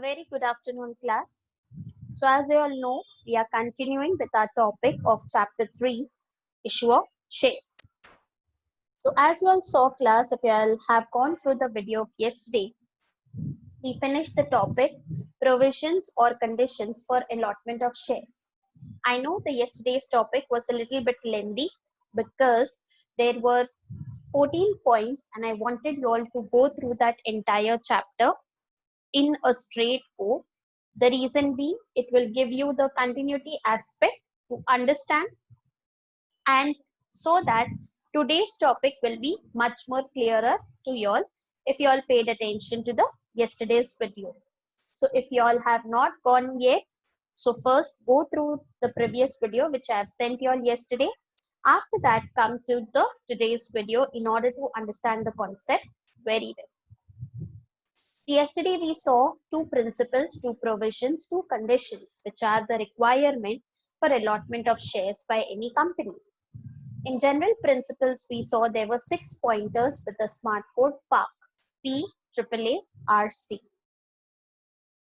A very good afternoon, class. So, as you all know, we are continuing with our topic of chapter 3, issue of shares. So, as you all saw, class, if you all have gone through the video of yesterday, we finished the topic provisions or conditions for allotment of shares. I know the yesterday's topic was a little bit lengthy because there were 14 points and I wanted you all to go through that entire chapter in a straight go. The reason being, it will give you the continuity aspect to understand, and so that today's topic will be much more clearer to you all if you all paid attention to the yesterday's video. So if you all have not gone yet, so first go through the previous video which I have sent you all yesterday. After that, come to the today's video in order to understand the concept very well. Yesterday we saw two principles, two provisions, two conditions, which are the requirement for allotment of shares by any company. In general principles, we saw there were 6 pointers with the smart code PARC, PAAA-RC.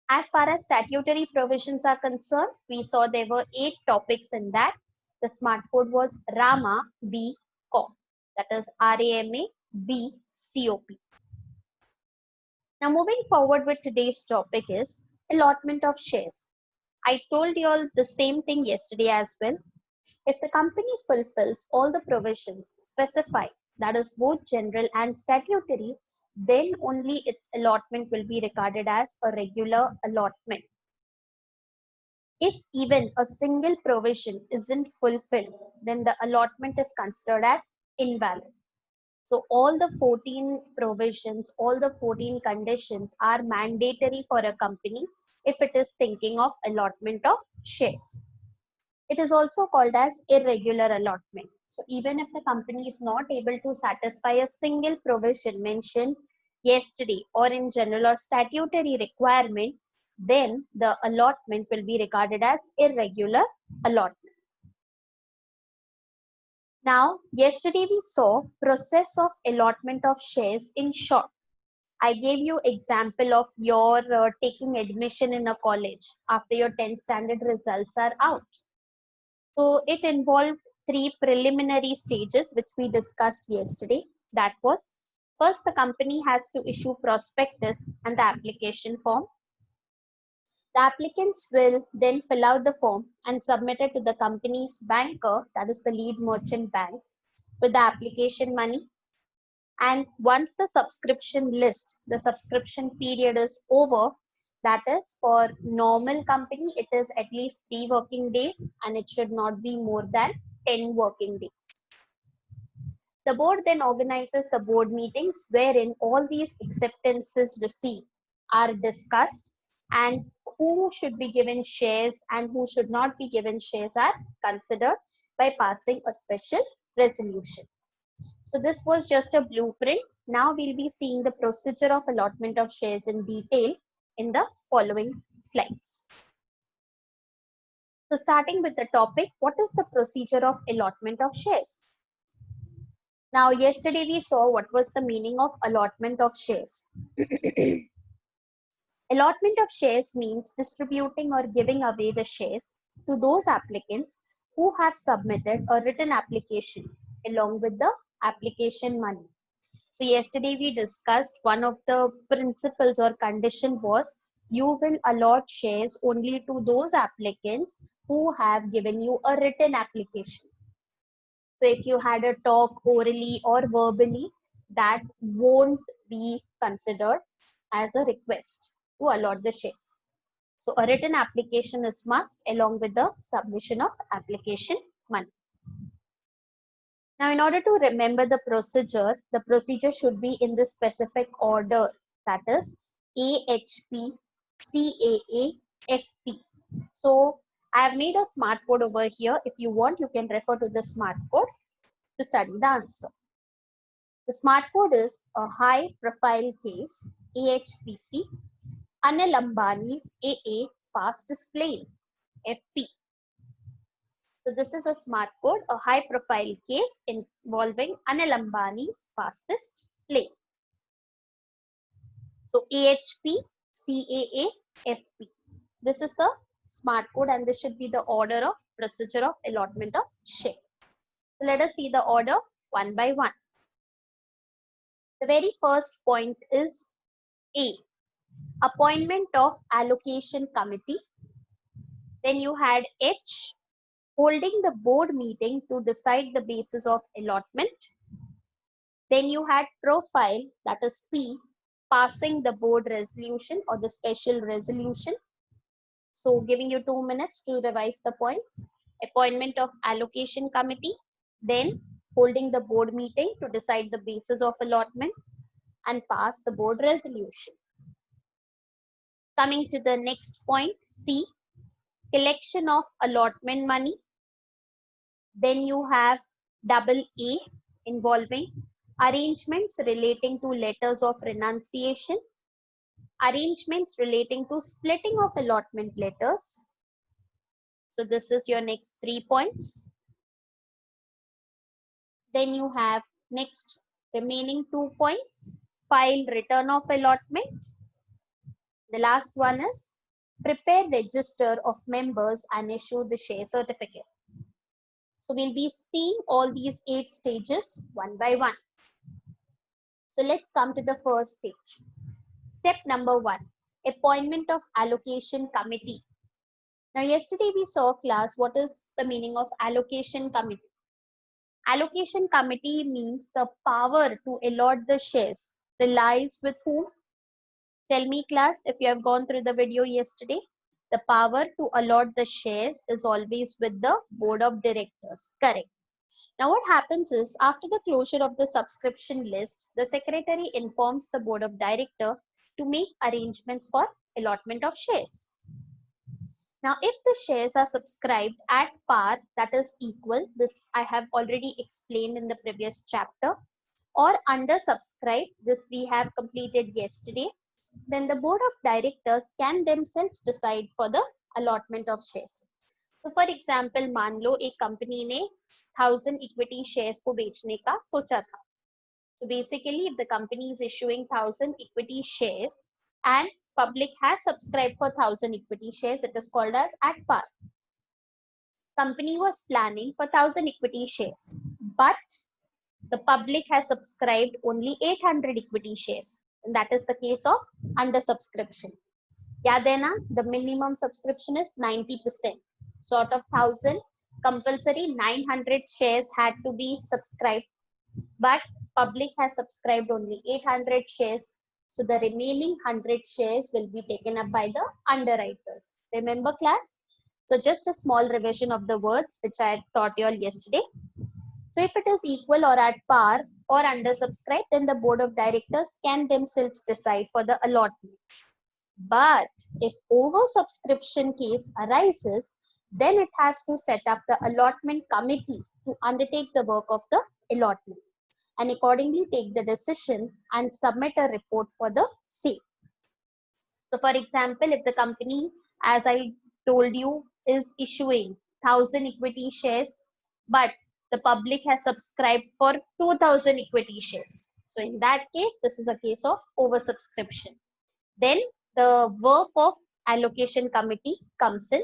As far as statutory provisions are concerned, we saw there were 8 topics in that. The smart code was RAMA B COP, that is RAMA B COP. Now moving forward with today's topic is allotment of shares. I told you all the same thing yesterday as well. If the company fulfills all the provisions specified, that is both general and statutory, then only its allotment will be regarded as a regular allotment. If even a single provision isn't fulfilled, then the allotment is considered as invalid. So all the 14 provisions, all the 14 conditions are mandatory for a company if it is thinking of allotment of shares. It is also called as irregular allotment. So even if the company is not able to satisfy a single provision mentioned yesterday or in general or statutory requirement, then the allotment will be regarded as irregular allotment. Now, yesterday we saw process of allotment of shares in short. I gave you example of your taking admission in a college after your 10th standard results are out. So it involved 3 preliminary stages which we discussed yesterday. That was, first the company has to issue prospectus and the application form. The applicants will then fill out the form and submit it to the company's banker, that is the lead merchant banks, with the application money. And once the subscription period is over, that is for normal company, it is at least 3 working days and it should not be more than 10 working days. The board then organizes the board meetings wherein all these acceptances received are discussed, and who should be given shares and who should not be given shares are considered by passing a special resolution. So this was just a blueprint. Now we'll be seeing the procedure of allotment of shares in detail in the following slides. So starting with the topic, what is the procedure of allotment of shares? Now yesterday we saw what was the meaning of allotment of shares. Allotment of shares means distributing or giving away the shares to those applicants who have submitted a written application along with the application money. So yesterday we discussed one of the principles or condition was you will allot shares only to those applicants who have given you a written application. So if you had a talk orally or verbally, that won't be considered as a request to allot the shares. So a written application is must along with the submission of application money. Now, in order to remember the procedure should be in the specific order, that is AHP, CAA, FP. So I have made a smart code over here. If you want, you can refer to the smart code to study the answer. The smart code is a high profile case, AHPC, Anil Ambani's AA fastest plane, FP. So this is a smart code, a high profile case involving Anil Ambani's fastest plane. So AHP, CAA, FP. This is the smart code and this should be the order of procedure of allotment of share. So let us see the order one by one. The very first point is A, appointment of allocation committee. Then you had H, holding the board meeting to decide the basis of allotment. Then you had profile, that is P, passing the board resolution or the special resolution. So giving you 2 minutes to revise the points. Appointment of allocation committee, then holding the board meeting to decide the basis of allotment and pass the board resolution. Coming to the next point, C, collection of allotment money. Then you have double A, involving arrangements relating to letters of renunciation, arrangements relating to splitting of allotment letters. So this is your next 3 points. Then you have next remaining 2 points, file return of allotment. The last one is prepare register of members and issue the share certificate. So we'll be seeing all these 8 stages one by one. So let's come to the first stage. Step number 1, appointment of allocation committee. Now yesterday we saw class what is the meaning of allocation committee. Allocation committee means the power to allot the shares relies with whom? Tell me class if you have gone through the video yesterday. The power to allot the shares is always with the board of directors. Correct. Now what happens is after the closure of the subscription list, the secretary informs the board of director to make arrangements for allotment of shares. Now if the shares are subscribed at par, that is equal, this I have already explained in the previous chapter, or undersubscribed, this we have completed yesterday, then the board of directors can themselves decide for the allotment of shares. So for example, मान लो एक company ने 1000 equity shares को बेचने का सोचा था. So basically, if the company is issuing 1000 equity shares and public has subscribed for 1000 equity shares, it is called as at par. Company was planning for 1000 equity shares, but the public has subscribed only 800 equity shares. And that is the case of undersubscription. याद है ना, the minimum subscription is 90%. So out of 1000, compulsory 900 shares had to be subscribed, but public has subscribed only 800 shares. So the remaining 100 shares will be taken up by the underwriters. Remember class? So just a small revision of the words which I taught you all yesterday. So if it is equal or at par or undersubscribed, then the board of directors can themselves decide for the allotment. But if oversubscription case arises, then it has to set up the allotment committee to undertake the work of the allotment and accordingly take the decision and submit a report for the same. So for example, if the company, as I told you, is issuing 1000 equity shares, but the public has subscribed for 2000 equity shares. So in that case, this is a case of oversubscription. Then the work of allocation committee comes in.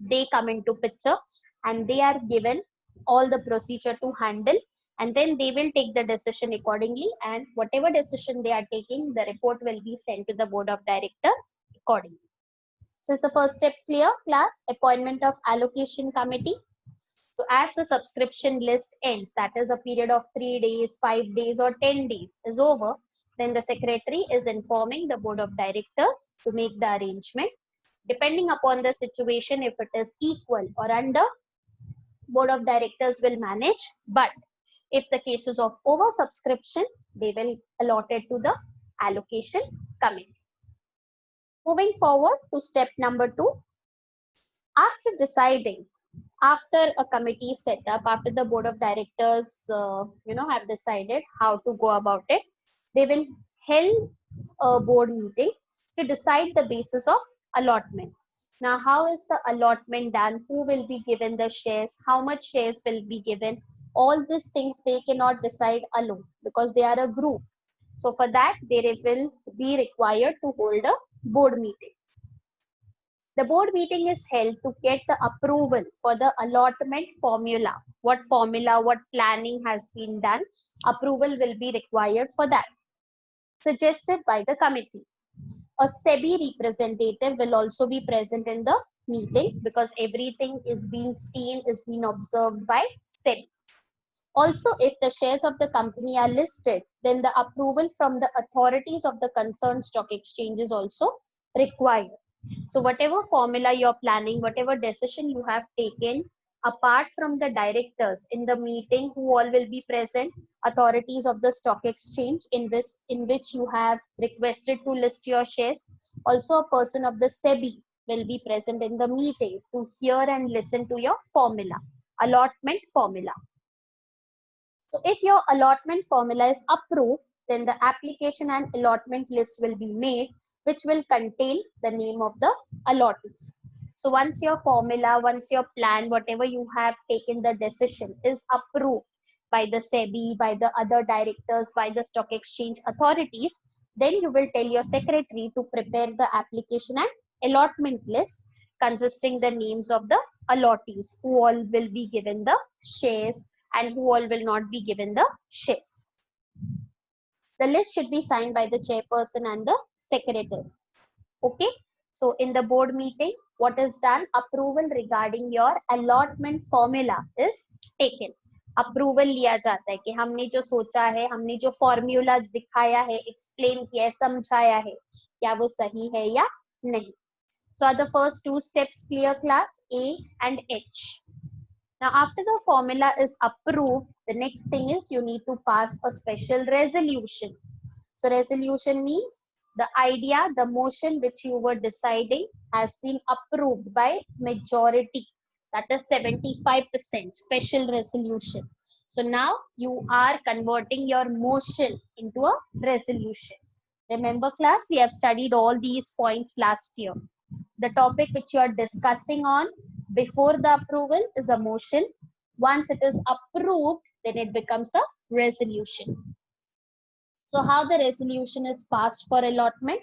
They come into picture and they are given all the procedure to handle, and then they will take the decision accordingly, and whatever decision they are taking, the report will be sent to the board of directors accordingly. So is the first step clear class? Appointment of allocation committee. So as the subscription list ends, that is a period of 3 days, 5 days or 10 days is over, then the secretary is informing the board of directors to make the arrangement. Depending upon the situation, if it is equal or under, board of directors will manage. But if the cases of oversubscription, they will allot it to the allocation committee. Moving forward to step number 2. After deciding, after a committee is set up, after the board of directors have decided how to go about it, they will held a board meeting to decide the basis of allotment. Now how is the allotment done? Who will be given the shares? How much shares will be given? All these things they cannot decide alone because they are a group. So for that they will be required to hold a board meeting. The board meeting is held to get the approval for the allotment formula. What formula, what planning has been done, approval will be required for that, suggested by the committee. A SEBI representative will also be present in the meeting because everything is being seen, is being observed by SEBI. Also, if the shares of the company are listed, then the approval from the authorities of the concerned stock exchange is also required. So whatever formula you're planning, whatever decision you have taken, apart from the directors in the meeting who all will be present, authorities of the stock exchange in which you have requested to list your shares, also a person of the SEBI will be present in the meeting to hear and listen to your formula, allotment formula. So if your allotment formula is approved, then the application and allotment list will be made, which will contain the name of the allottees. So once your formula, once your plan, whatever you have taken the decision is approved by the SEBI, by the other directors, by the stock exchange authorities, then you will tell your secretary to prepare the application and allotment list consisting the names of the allottees who all will be given the shares and who all will not be given the shares. The list should be signed by the chairperson and the secretary. Okay. So in the board meeting, what is done? Approval regarding your allotment formula is taken. Approval लिया जाता है कि हमने जो सोचा है, हमने जो फॉर्मूला दिखाया है, एक्सप्लेन किया है, समझाया है, क्या वो सही है या नहीं. So are the first two steps clear, class? A and H. Now, after the formula is approved, the next thing is you need to pass a special resolution. So resolution means the idea, the motion which you were deciding has been approved by majority. That is 75% special resolution. So now you are converting your motion into a resolution. Remember class, we have studied all these points last year. The topic which you are discussing on before the approval is a motion. Once it is approved, then it becomes a resolution. So how the resolution is passed for allotment?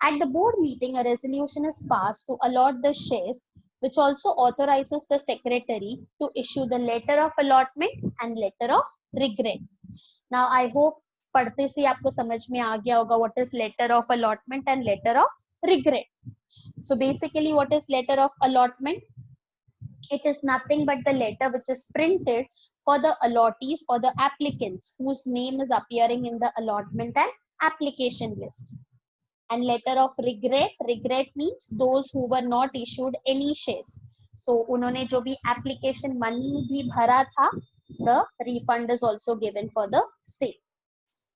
At the board meeting, a resolution is passed to allot the shares, which also authorizes the secretary to issue the letter of allotment and letter of regret. Now I hope पढ़ते से आपको समझ में आ गया होगा what is letter of allotment and letter of regret. So basically what is letter of allotment? It is nothing but the letter which is printed for the allottees or the applicants whose name is appearing in the allotment and application list. And letter of regret, regret means those who were not issued any shares. So उन्होंने जो भी application money भी भरा था, the refund is also given for the same.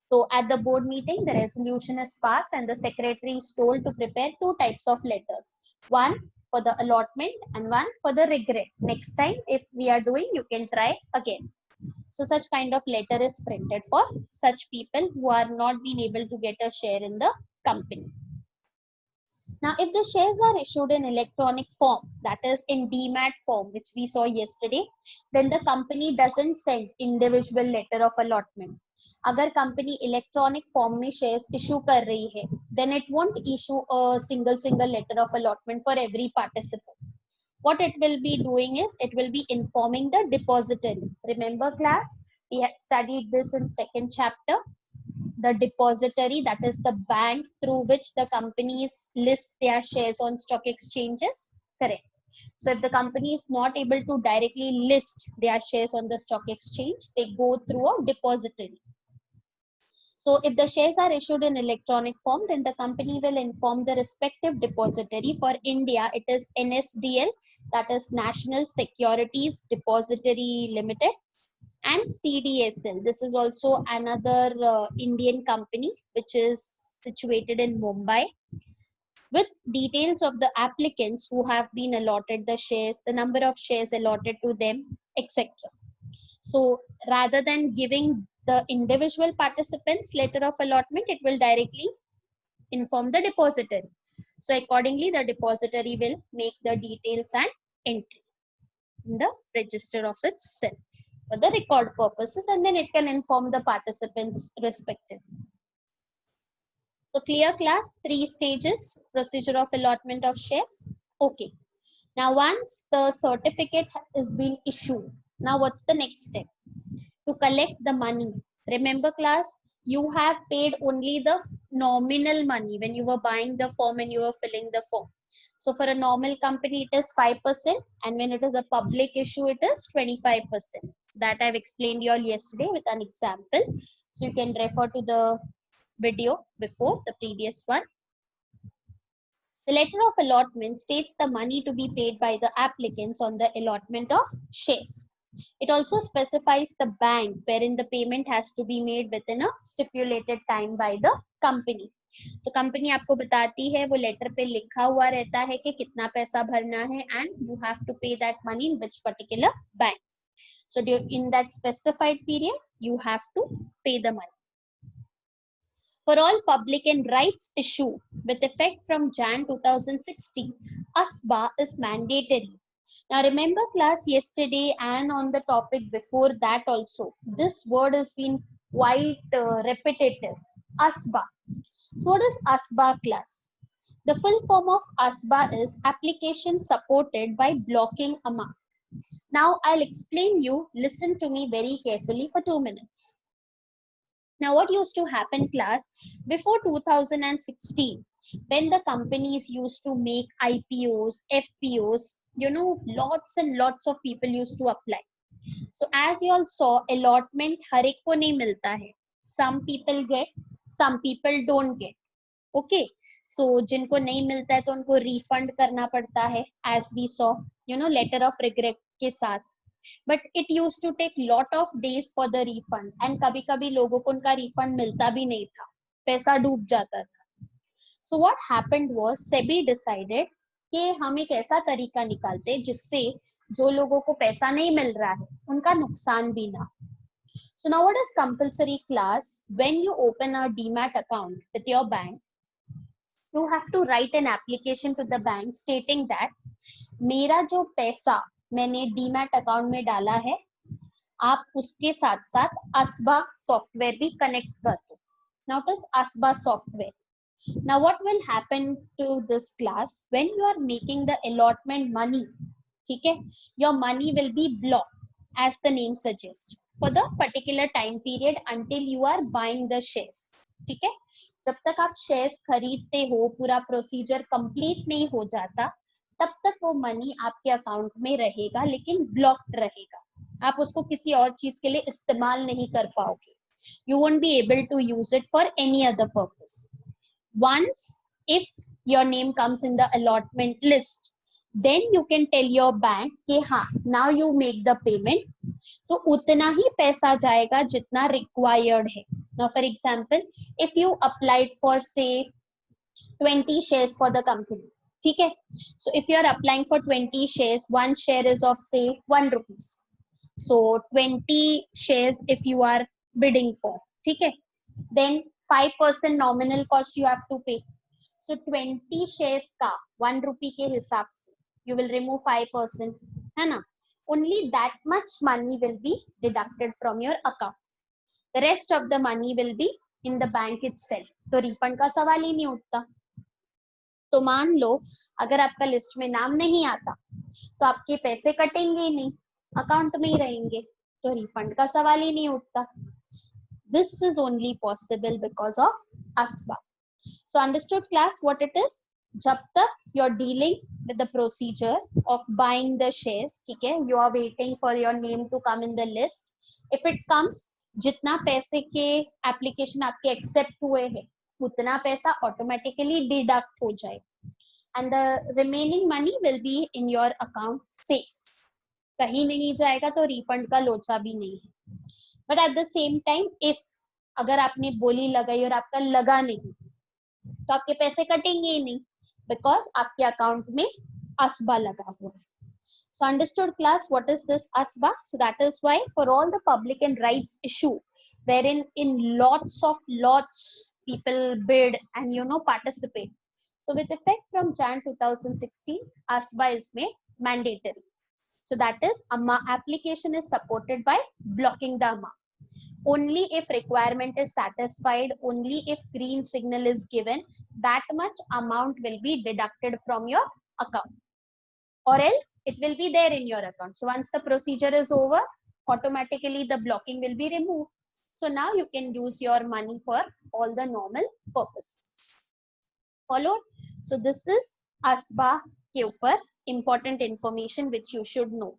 So at the board meeting, the resolution is passed and the secretary is told to prepare two types of letters. One for the allotment and one for the regret. Next time, if we are doing, you can try again. So such kind of letter is printed for such people who are not being able to get a share in the company. Now, if the shares are issued in electronic form, that is in DMAT form, which we saw yesterday, then the company doesn't send individual letter of allotment. अगर company electronic form में shares issue कर रही है, then it won't issue a single letter of allotment for every participant. What it will be doing is it will be informing the depository. Remember class, we had studied this in second chapter. The depository, that is the bank through which the companies list their shares on stock exchanges. Correct. So if the company is not able to directly list their shares on the stock exchange, they go through a depository. So if the shares are issued in electronic form, then the company will inform the respective depository. For India, it is NSDL, that is National Securities Depository Limited, and CDSL. This is also another Indian company which is situated in Mumbai, with details of the applicants who have been allotted the shares, the number of shares allotted to them, etc. So rather than giving the individual participants letter of allotment, it will directly inform the depository. So accordingly, the depository will make the details and entry in the register of itself for the record purposes, and then it can inform the participants respectively. So clear class, 3 stages, procedure of allotment of shares. Okay. Now, once the certificate is been issued, now what's the next step? To collect the money. Remember class, you have paid only the nominal money when you were buying the form and you were filling the form. So for a normal company, it is 5%, and when it is a public issue, it is 25%. That I've explained you all yesterday with an example. So you can refer to the video before the previous one. The letter of allotment states the money to be paid by the applicants on the allotment of shares. It also specifies the bank wherein the payment has to be made within a stipulated time by the company. तो company आपको बताती है, वो letter पे लिखा हुआ रहता है कि कितना पैसा भरना है, and you have to pay that money in which particular bank. So in that specified period, you have to pay the money. For all public and rights issue with effect from Jan 2016, ASBA is mandatory. Now remember class, yesterday and on the topic before that also, this word has been quite repetitive, ASBA. So what is ASBA class? The full form of ASBA is application supported by blocking amount. Now I'll explain you, listen to me very carefully for 2 minutes. Now, what used to happen, class, before 2016, when the companies used to make IPOs, FPOs, you know, lots and lots of people used to apply. So, as you all saw, allotment हर एक को नहीं मिलता है. Some people get, some people don't get. Okay, so जिनको नहीं मिलता है तो उनको refund करना पड़ता है, as we saw, you know, letter of regret के साथ. But it used to take lot of days for the refund, and कभी कभी लोगों को उनका refund मिलता भी नहीं था, पैसा डूब जाता था. So what happened was SEBI decided कि हम एक ऐसा तरीका निकालते जिससे जो लोगों को पैसा नहीं मिल रहा है उनका नुकसान भी ना. So now what is compulsory class? When you open a demat account with your bank, you have to write an application to the bank stating that मेरा जो पैसा मैंने डीमैट अकाउंट में डाला है, आप उसके साथ साथ ASBA सॉफ्टवेयर भी कनेक्ट कर दो. Now it is ASBA software. Now what will happen to this class? When you are making the allotment money, ठीक है, your money will be blocked as the name suggests for the particular time period until you are buying the shares. ठीक है, जब तक आप shares खरीदते हो, पूरा प्रोसीजर कंप्लीट नहीं हो जाता, तब तक वो मनी आपके अकाउंट में रहेगा, लेकिन ब्लॉक्ड रहेगा. आप उसको किसी और चीज के लिए इस्तेमाल नहीं कर पाओगे. You won't be able to use it for any other purpose. Once if your name comes in the allotment list, then you can tell your bank कि हाँ, now you make the payment, तो उतना ही पैसा जाएगा जितना required है. Now for example, if you applied for say 20 shares for the company, ठीक है, so if you are applying for 20 shares, one share is of say 1 rupees, so 20 shares if you are bidding for, ठीक है, then 5% nominal cost you have to pay. So 20 shares का 1 rupee के हिसाब से you will remove 5%, है ना, only that much money will be deducted from your account. The rest of the money will be in the bank itself. तो refund का सवाल ही नहीं उठता. तो मान लो अगर आपका लिस्ट में नाम नहीं आता तो आपके पैसे कटेंगे ही नहीं, अकाउंट में ही रहेंगे, तो रिफंड का सवाल ही नहीं उठता. This is only possible because of ASBA. So understood class what it is? जब तक you're dealing with the procedure of buying the shares, ठीक है, you are waiting for your name to come in the list. If it comes, जितना पैसे के application आपके accept हुए हैं उतना पैसा ऑटोमेटिकली डिडक्ट हो जाए, and the remaining money will be in your account safe. कहीं नहीं जाएगा, तो रिफंड का लोचा भी नहीं है. But at the same time if अगर आपने बोली लगाई और आपका लगा नहीं, तो आपके पैसे कटेंगे ही नहीं, बिकॉज आपके अकाउंट में ASBA लगा हुआ है. So understood class what is this ASBA? So that is why for all the public and rights issue wherein in lots people bid and you know participate, so with effect from Jan 2016 ASBA is made mandatory. So that is application is supported by blocking the amount. Only if requirement is satisfied, only if green signal is given, that much amount will be deducted from your account. or else it will be there in your account. So once the procedure is over, automatically the blocking will be removed. So now you can use your money for all the normal purposes. Followed? So this is ASBA के ऊपर important information which you should know.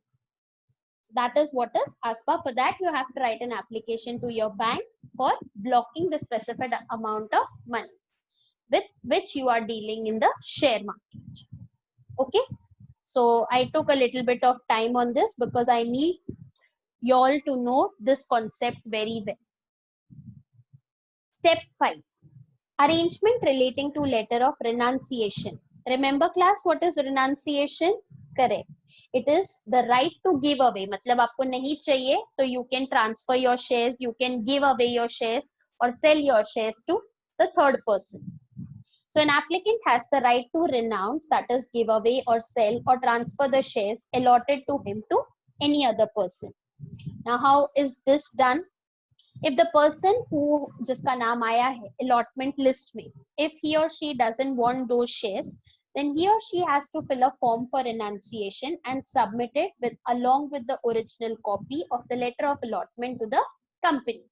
So that is what is ASBA. For that, you have to write an application to your bank for blocking the specified amount of money with which you are dealing in the share market. Okay. So I took a little bit of time on this because I need you all to know this concept very well. Step 5. Arrangement relating to letter of renunciation. Remember class, what is renunciation? Correct. It is the right to give away. मतलब आपको नहीं चाहिए तो you can transfer your shares, you can give away your shares or sell your shares to the third person. So an applicant has the right to renounce, that is give away or sell or transfer the shares allotted to him to any other person. Now how is this done? If the person who जिसका नाम आया है allotment list में, if he or she doesn't want those shares, then he or she has to fill a form for renunciation and submit it with along with the original copy of the letter of allotment to the company.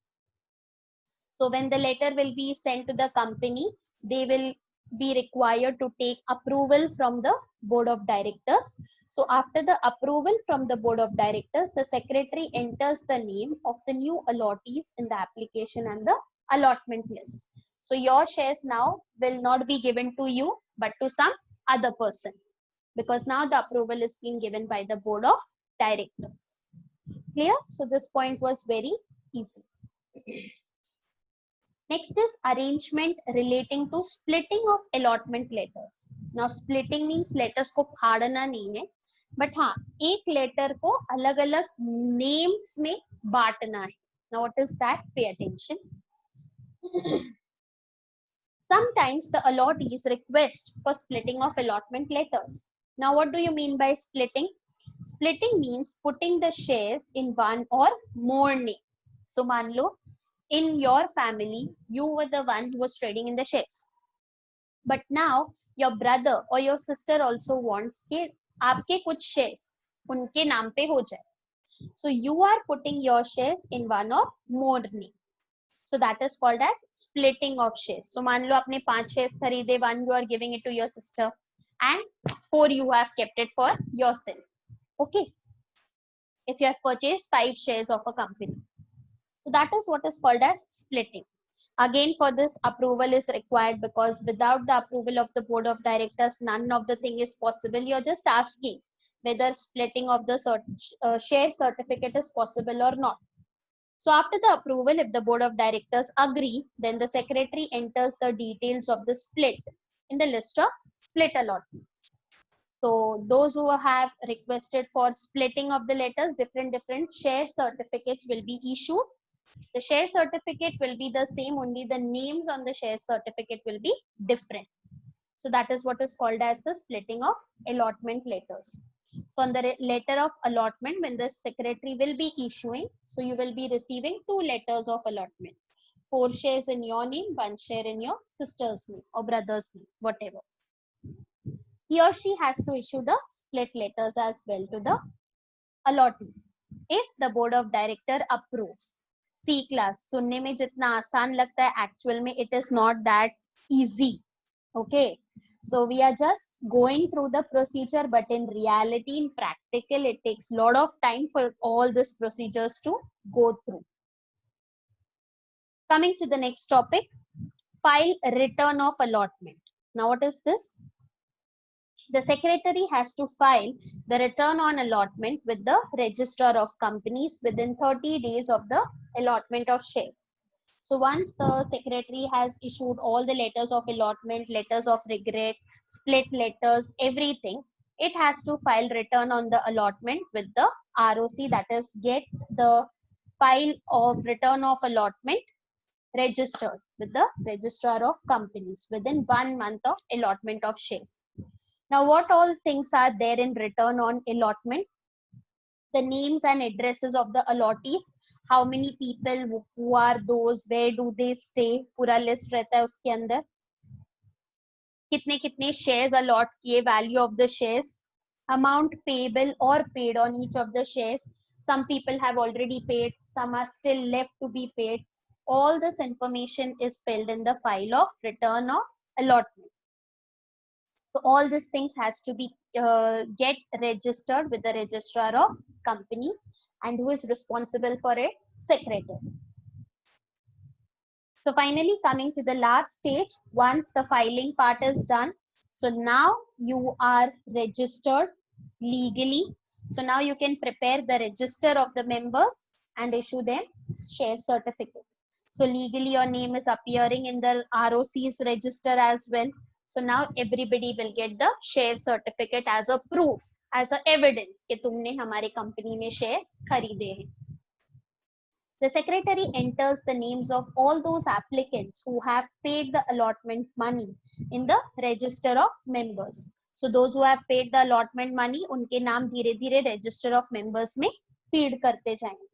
So when the letter will be sent to the company, they will be required to take approval from the board of directors. So after the approval from the board of directors, the secretary enters the name of the new allottees in the application and the allotment list. So your shares now will not be given to you, but to some other person, because now the approval is being given by the board of directors. Clear? So this point was very easy. Next is arrangement relating to splitting of allotment letters. Now splitting means letters को फाड़ना नहीं है, but हाँ एक letter को अलग अलग names में बांटना है. Now what is that? Pay attention. Sometimes the allottees request for splitting of allotment letters. Now what do you mean by splitting? Splitting means putting the shares in one or more name. So मान लो in your family, you were the one who was trading in the shares. But now your brother or your sister also wants कि आपके कुछ shares उनके नाम पे हो जाए. So you are putting your shares in one or more name. So that is called as splitting of shares. So मान लो आपने 5 shares खरीदे, 1 you are giving it to your sister and 4 you have kept it for yourself. Okay. If you have purchased 5 shares of a company. So that is what is called as splitting. Again, for this approval is required because without the approval of the board of directors, none of the thing is possible. You're just asking whether splitting of the share certificate is possible or not. So after the approval, if the board of directors agree, then the secretary enters the details of the split in the list of split allotments. So those who have requested for splitting of the letters, different share certificates will be issued. The share certificate will be the same, only the names on the share certificate will be different. So that is what is called as the splitting of allotment letters. So on the letter of allotment, when the secretary will be issuing, so you will be receiving 2 letters of allotment. 4 shares in your name, 1 share in your sister's name or brother's name, whatever. He or she has to issue the split letters as well to the allottees if the board of director approves. C class, सुनने में जितना आसान लगता है, actual में it is not that easy. Okay, so we are just going through the procedure, but in reality, in practical, it takes a lot of time for all these procedures to go through. Coming to the next topic, file return of allotment. Now what is this? The secretary has to file the return on allotment with the registrar of companies within 30 days of the allotment of shares. So once the secretary has issued all the letters of allotment, letters of regret, split letters, everything, it has to file return on the allotment with the ROC, that is get the file of return of allotment registered with the registrar of companies within 1 month of allotment of shares. Now, what all things are there in return on allotment? The names and addresses of the allottees, how many people, who are those, where do they stay, पूरा list रहता है उसके अंदर. कितने shares allot किए, value of the shares, amount payable or paid on each of the shares. Some people have already paid, some are still left to be paid. All this information is filled in the file of return of allotment. So all these things has to be get registered with the registrar of companies, and who is responsible for it? Secretary. So finally coming to the last stage, once the filing part is done, so now you are registered legally. So now you can prepare the register of the members and issue them share certificate. So legally your name is appearing in the ROC's register as well. So now everybody will get the share certificate as a proof, as a evidence कि तुमने हमारे company में shares खरीदे हैं. The secretary enters the names of all those applicants who have paid the allotment money in the register of members. So those who have paid the allotment money, उनके नाम धीरे-धीरे register of members में feed करते जाएंगे.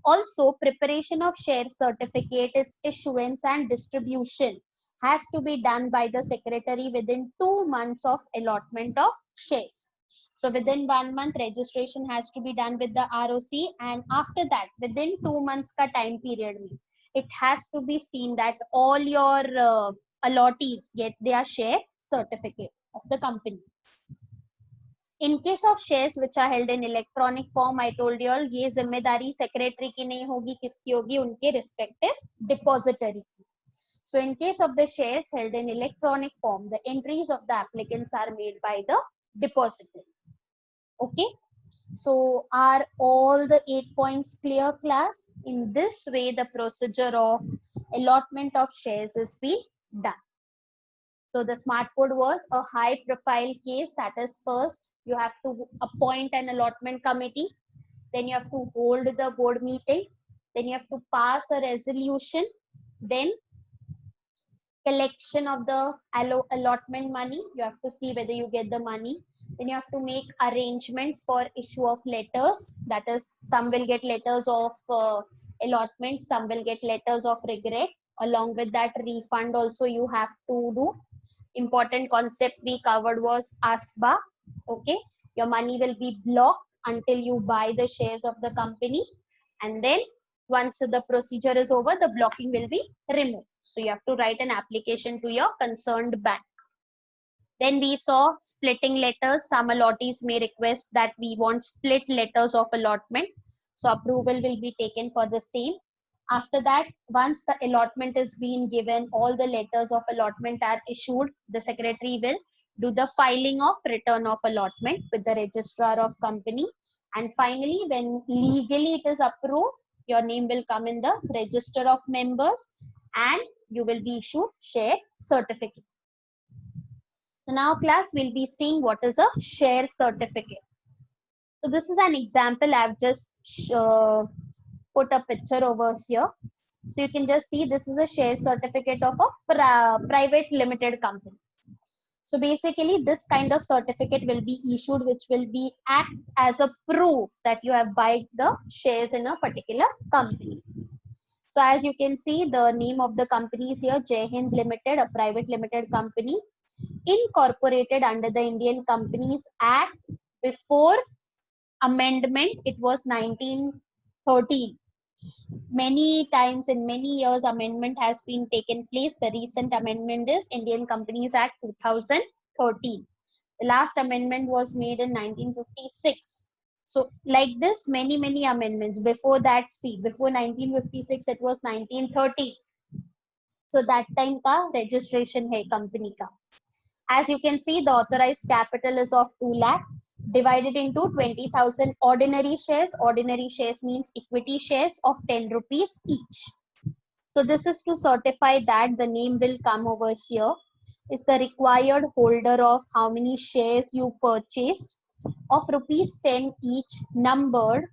Also, preparation of share certificate, its issuance and distribution has to be done by the secretary within 2 months of allotment of shares. So within 1 month, registration has to be done with the ROC, and after that, within 2 months ka time period, it has to be seen that all your allottees get their share certificate of the company. In case of shares which are held in electronic form, I told you all, ये जिम्मेदारी secretary की नहीं होगी, किसकी होगी? उनके respective depository की. So in case of the shares held in electronic form, the entries of the applicants are made by the depository. Okay. So are all the 8 points clear, class? In this way, the procedure of allotment of shares is being done. So the smart code was a high profile case. That is, first you have to appoint an allotment committee, then you have to hold the board meeting, then you have to pass a resolution, then collection of the allotment money, you have to see whether you get the money, then you have to make arrangements for issue of letters. That is, some will get letters of allotment, some will get letters of regret. Along with that, refund also you have to do. Important concept we covered was ASBA. Okay, your money will be blocked until you buy the shares of the company, and then once the procedure is over, the blocking will be removed. So you have to write an application to your concerned bank. Then we saw splitting letters. Some allottees may request that we want split letters of allotment. So approval will be taken for the same. After that, once the allotment is being given, all the letters of allotment are issued, the secretary will do the filing of return of allotment with the registrar of company. And finally, when legally it is approved, your name will come in the register of members and you will be issued share certificate. So now class, we'll be seeing what is a share certificate. So this is an example. I've just put a picture over here. So you can just see this is a share certificate of a private limited company. So basically this kind of certificate will be issued, which will be act as a proof that you have bought the shares in a particular company. So as you can see, the name of the company is here, Jai Hind Limited, a private limited company, incorporated under the Indian Companies Act. Before amendment, it was 1913. Many times in many years, amendment has been taken place. The recent amendment is Indian Companies Act 2013. The last amendment was made in 1956. So like this, many amendments. Before that, see, before 1956, it was 1930. So that time ka registration hai company ka. As you can see, the authorized capital is of 2 lakh, divided into 20,000 ordinary shares. Ordinary shares means equity shares of 10 rupees each. So this is to certify that the name will come over here. Is the required holder of how many shares you purchased of rupees 10 each, numbered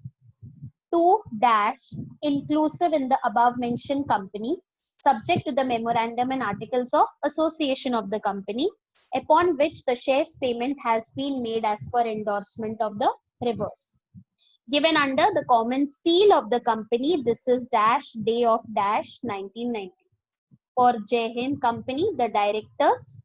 2 dash, inclusive in the above mentioned company, subject to the memorandum and articles of association of the company, upon which the shares payment has been made as per endorsement of the reverse. Given under the common seal of the company, this is dash day of dash 1990. For Jai Hind Company, the directors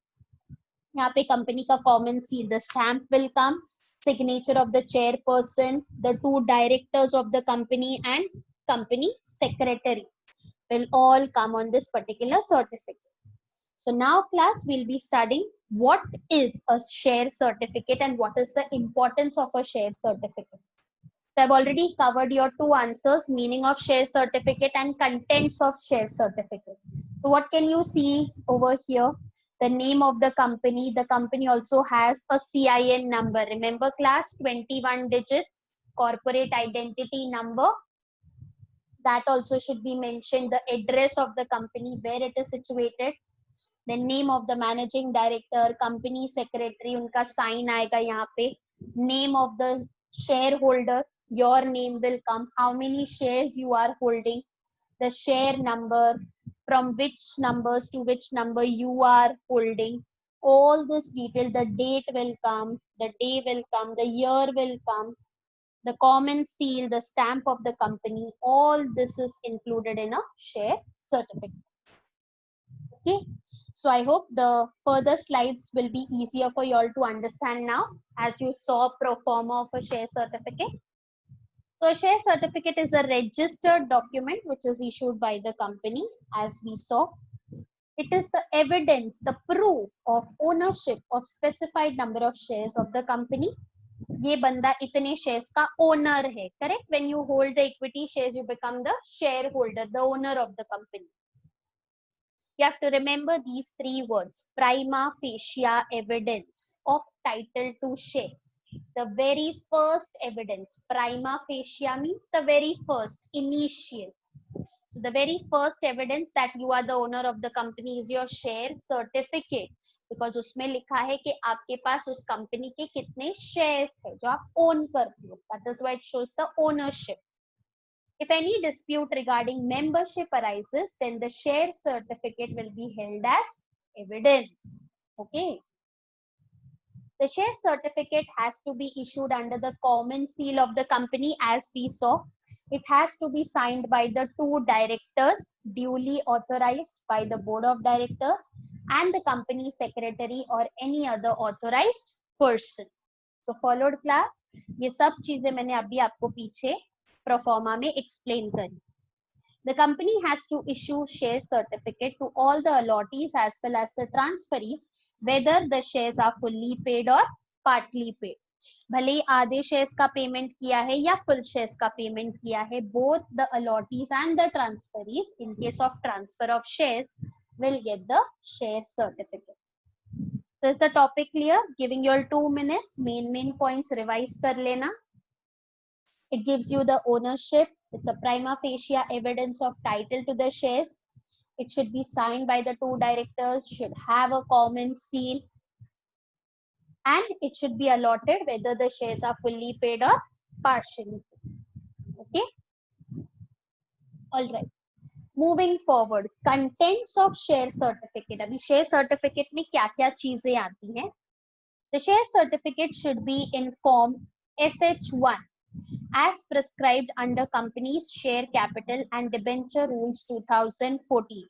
यहाँ पे company का common seal, the stamp will come, signature of the chairperson, the two directors of the company and company secretary will all come on this particular certificate. So now class we'll be studying what is a share certificate and what is the importance of a share certificate. So I've already covered your two answers, meaning of share certificate and contents of share certificate. So what can you see over here? The name of the company also has a CIN number. Remember class, 21 digits, corporate identity number. That also should be mentioned. The address of the company, where it is situated. The name of the managing director, company secretary, उनका sign आएगा यहाँ पे. Name of the shareholder, your name will come. How many shares you are holding, the share number, from which numbers to which number you are holding. All this detail, the date will come, the day will come, the year will come, the common seal, the stamp of the company. All this is included in a share certificate. Okay, so I hope the further slides will be easier for you all to understand now, as you saw pro forma of a share certificate. So a share certificate is a registered document which is issued by the company, as we saw. It is the evidence, the proof of ownership of specified number of shares of the company. ये बंदा इतने shares का owner है, correct? When you hold the equity shares, you become the shareholder, the owner of the company. You have to remember these three words: prima facie evidence of title to shares. The very first evidence, prima facie means the very first, initial. So the very first evidence that you are the owner of the company is your share certificate, because उसमें लिखा है कि आपके पास उस company के कितने shares है जो आप own करते हो. That is why it shows the ownership. If any dispute regarding membership arises, then the share certificate will be held as evidence. Okay. The share certificate has to be issued under the common seal of the company, as we saw. It has to be signed by the two directors, duly authorized by the board of directors, and the company secretary or any other authorized person. So followed class, ये सब चीजें मैंने अभी आपको पीछे proforma में explain करी. The company has to issue share certificate to all the allottees as well as the transferees, whether the shares are fully paid or partly paid. भले ही आधे shares का payment किया है या full shares का payment किया है, both the allottees and the transferees, in case of transfer of shares, will get the share certificate. So is the topic clear? Giving you all 2 minutes, main points revise कर लेना. It gives you the ownership. It's a prima facie evidence of title to the shares. It should be signed by the two directors, should have a common seal, and it should be allotted whether the shares are fully paid or partially paid. Okay. All right. Moving forward, contents of share certificate. अभी share certificate में क्या-क्या चीजें आती हैं? The share certificate should be in form SH1 as prescribed under company's share capital and debenture rules 2014.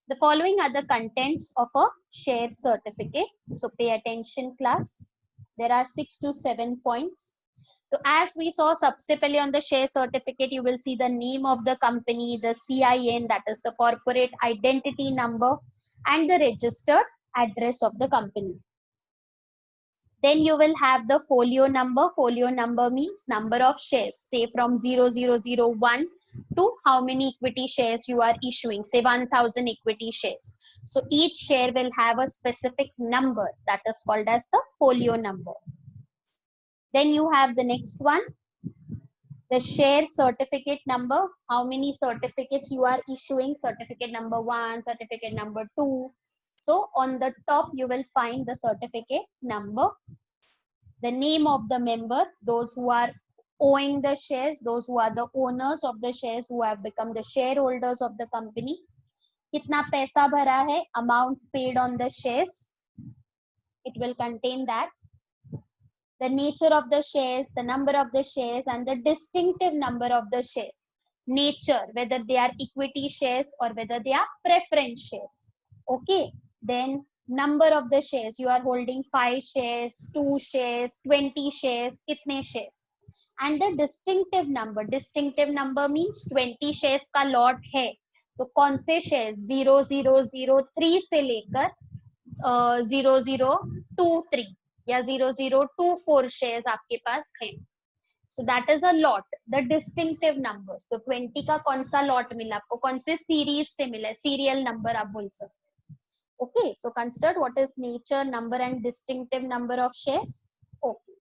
The following are the contents of a share certificate. So pay attention class. There are 6 to 7 points. So as we saw, सबसे पहले on the share certificate, you will see the name of the company, the CIN, that is the corporate identity number, and the registered address of the company. Then you will have the folio number. Folio number means number of shares, say from 0001 to how many equity shares you are issuing, say 1000 equity shares. So each share will have a specific number that is called as the folio number. Then you have the next one, the share certificate number, how many certificates you are issuing, certificate number 1, certificate number 2. So on the top, you will find the certificate number, the name of the member, those who are owing the shares, those who are the owners of the shares, who have become the shareholders of the company. कितना पैसा भरा है, amount paid on the shares. It will contain that. The nature of the shares, the number of the shares, and the distinctive number of the shares. Nature, whether they are equity shares or whether they are preference shares. Okay. Then number of the shares, you are holding 5 shares, 2 shares, 20 shares, itne shares. And the distinctive number means 20 shares का lot है, तो कौन से shares 0003 से लेकर 0023 या 0024 shares आपके पास है. So that is a lot, the distinctive numbers. तो 20 का कौन सा lot मिला आपको, कौन से series से मिला, serial number आप बोल सकते. Okay, so consider what is nature, number and distinctive number of shares. Okay.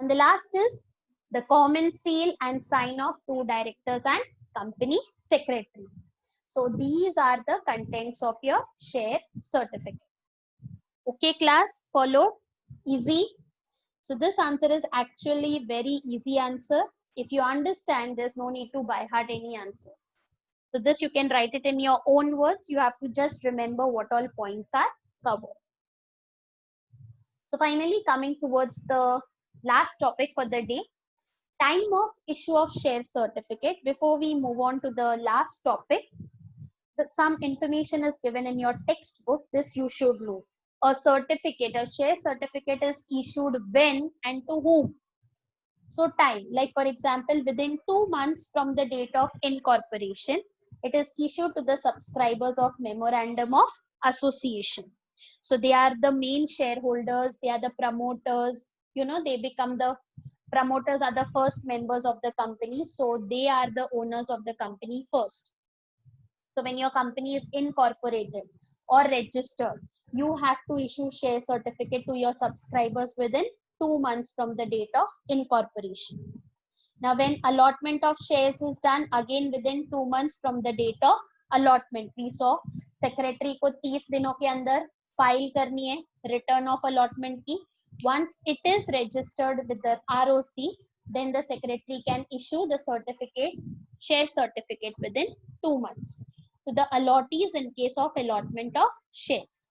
And the last is the common seal and sign of two directors and company secretary. So these are the contents of your share certificate. Okay, class, follow? Easy? So this answer is actually very easy answer. If you understand, there's no need to by heart any answers. So this you can write it in your own words. You have to just remember what all points are covered. So finally, coming towards the last topic for the day, time of issue of share certificate. Before we move on to the last topic, some information is given in your textbook. This you should know. A certificate, a share certificate is issued when and to whom. So time, like for example, within 2 months from the date of incorporation, it is issued to the subscribers of memorandum of association. So they are the main shareholders, they are the promoters, you know, they become the promoters are the first members of the company. So they are the owners of the company first. So when your company is incorporated or registered, you have to issue share certificate to your subscribers within 2 months from the date of incorporation. Now when allotment of shares is done, again within 2 months from the date of allotment. We saw secretary को 30 दिनों के अंदर file करनी है return of allotment की. Once it is registered with the ROC, then the secretary can issue the certificate, share certificate within 2 months to the allottees in case of allotment of shares.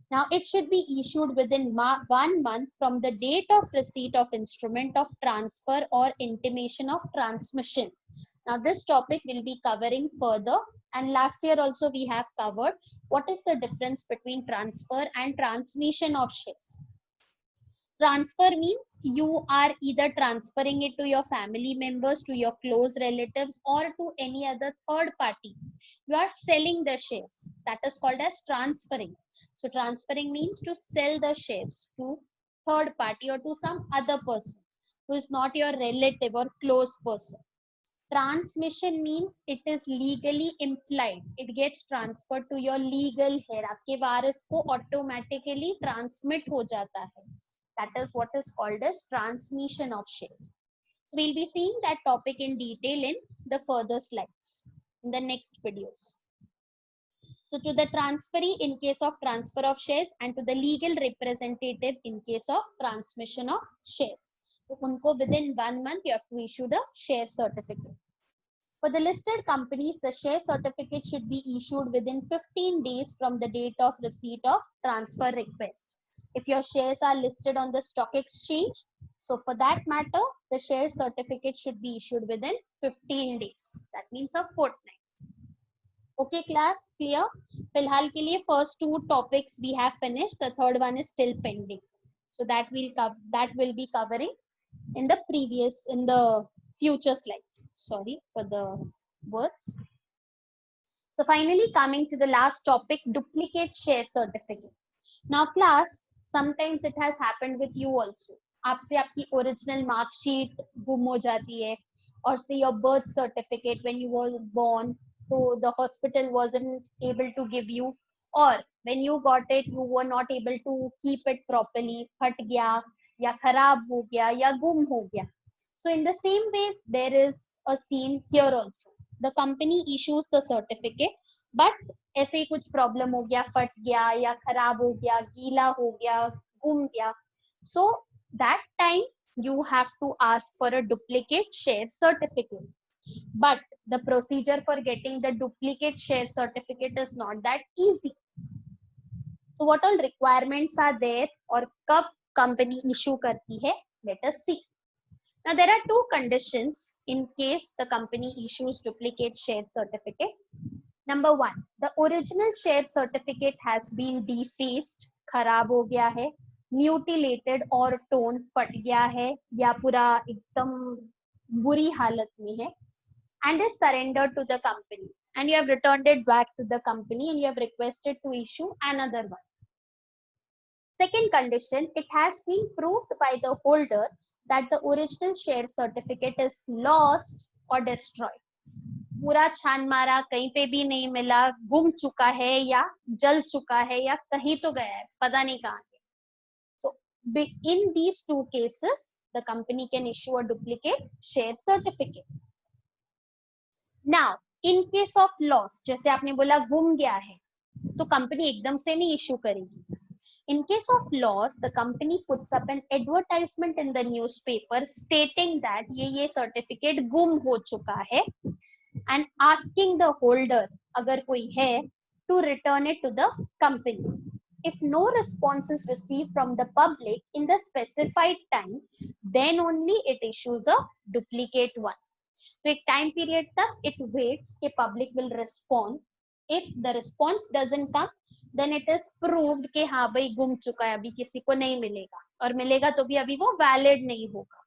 Now it should be issued within 1 month from the date of receipt of instrument of transfer or intimation of transmission. Now this topic will be covering further, and last year also we have covered what is the difference between transfer and transmission of shares. Transfer means you are either transferring it to your family members, to your close relatives, or to any other third party. You are selling the shares. That is called as transferring. So transferring means to sell the shares to third party or to some other person who is not your relative or close person. Transmission means it is legally implied. It gets transferred to your legal heir. आपके वारिस को automatically transmit हो जाता है. That is what is called as transmission of shares. So we'll be seeing that topic in detail in the further slides in the next videos. So to the transferee in case of transfer of shares and to the legal representative in case of transmission of shares. So unko within 1 month you have to issue the share certificate. For the listed companies, the share certificate should be issued within 15 days from the date of receipt of transfer request. If your shares are listed on the stock exchange, so for that matter, the share certificate should be issued within 15 days. That means a fortnight. Okay, class, clear? Filhal ke liye first 2 topics we have finished. The third one is still pending. So that will be covering in the future slides. Sorry for the words. So finally coming to the last topic, duplicate share certificate. Now class, sometimes it has happened with you also. आपसे आपकी original mark sheet गुम हो जाती है, or say your birth certificate when you were born, so the hospital wasn't able to give you, or when you got it you were not able to keep it properly, फट गया या खराब हो गया या गुम हो गया. So in the same way, there is a scene here also. The company issues the certificate, but ऐसे ही कुछ प्रॉब्लम हो गया, फट गया या खराब हो गया, गीला हो गया, गुम गया. So that time you have to ask for a duplicate share certificate. But the procedure for getting the duplicate share certificate is not that easy. So what all requirements are there और कब company issue करती है? Let us see. Now there are 2 conditions in case the company issues duplicate share certificate. Number 1, the original share certificate has been defaced, खराब हो गया है, mutilated और tone फट गया है या पूरा एकदम बुरी हालत में है, and is surrendered to the company, and you have returned it back to the company and you have requested to issue another one. Second condition, it has been proved by the holder that the original share certificate is lost or destroyed. पूरा छान मारा, कहीं पे भी नहीं मिला, गुम चुका है या जल चुका है या कहीं तो गया है, पता नहीं कहाँ है. So in these two cases, the company can issue a duplicate share certificate. Now, in case of loss, जैसे आपने बोला गुम गया है, तो कंपनी एकदम से नहीं इश्यू करेगी. In case of loss, the company puts up an advertisement in the newspaper stating that ये certificate गुम हो चुका है and asking the holder, अगर कोई है, to return it to the company. If no response is received from the public in the specified time, then only it issues a duplicate one. तो एक time period तक it waits कि public will respond. If the response doesn't come, then it is proved कि हाँ भाई गुम चुका है, अभी किसी को नहीं मिलेगा, और मिलेगा तो भी अभी वो valid नहीं होगा.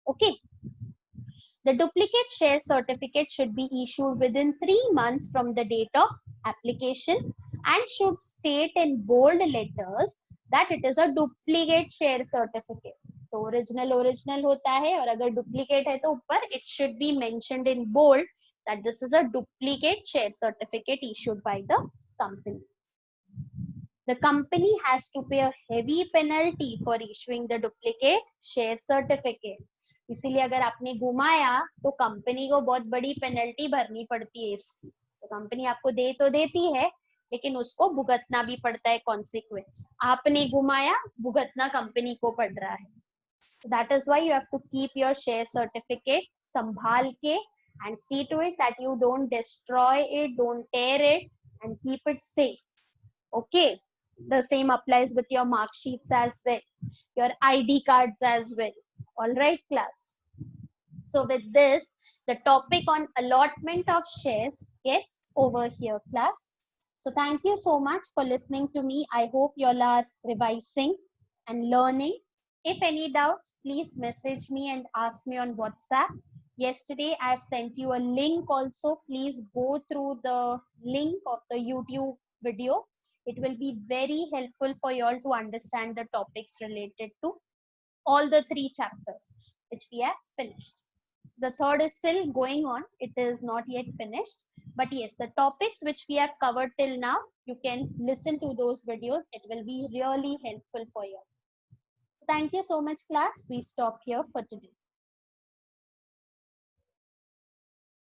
Okay. The duplicate share certificate should be issued within 3 months from the date of application and should state in bold letters that it is a duplicate share certificate. तो original होता है, और अगर duplicate है तो ऊपर it should be mentioned in bold that this is a duplicate share certificate issued by the company. The company has to pay a heavy penalty for issuing the duplicate share certificate. इसीलिए अगर आपने घुमाया तो company को बहुत बड़ी penalty भरनी पड़ती है इसकी. तो कंपनी आपको दे तो देती है, लेकिन उसको भुगतना भी पड़ता है कॉन्सिक्वेंस. आपने घुमाया, भुगतना कंपनी को पड़ रहा है. So that is why you have to keep your share certificate संभाल के and see to it that you don't destroy it, don't tear it, and keep it safe. Okay. The same applies with your mark sheets as well, your ID cards as well. All right, class. So with this, the topic on allotment of shares gets over here, class. So thank you so much for listening to me. I hope you all are revising and learning. If any doubts, please message me and ask me on WhatsApp. Yesterday, I have sent you a link also. Please go through the link of the YouTube video. It will be very helpful for you all to understand the topics related to all the 3 chapters which we have finished. The third is still going on. It is not yet finished. But yes, the topics which we have covered till now, you can listen to those videos. It will be really helpful for you. Thank you so much, class. We stop here for today.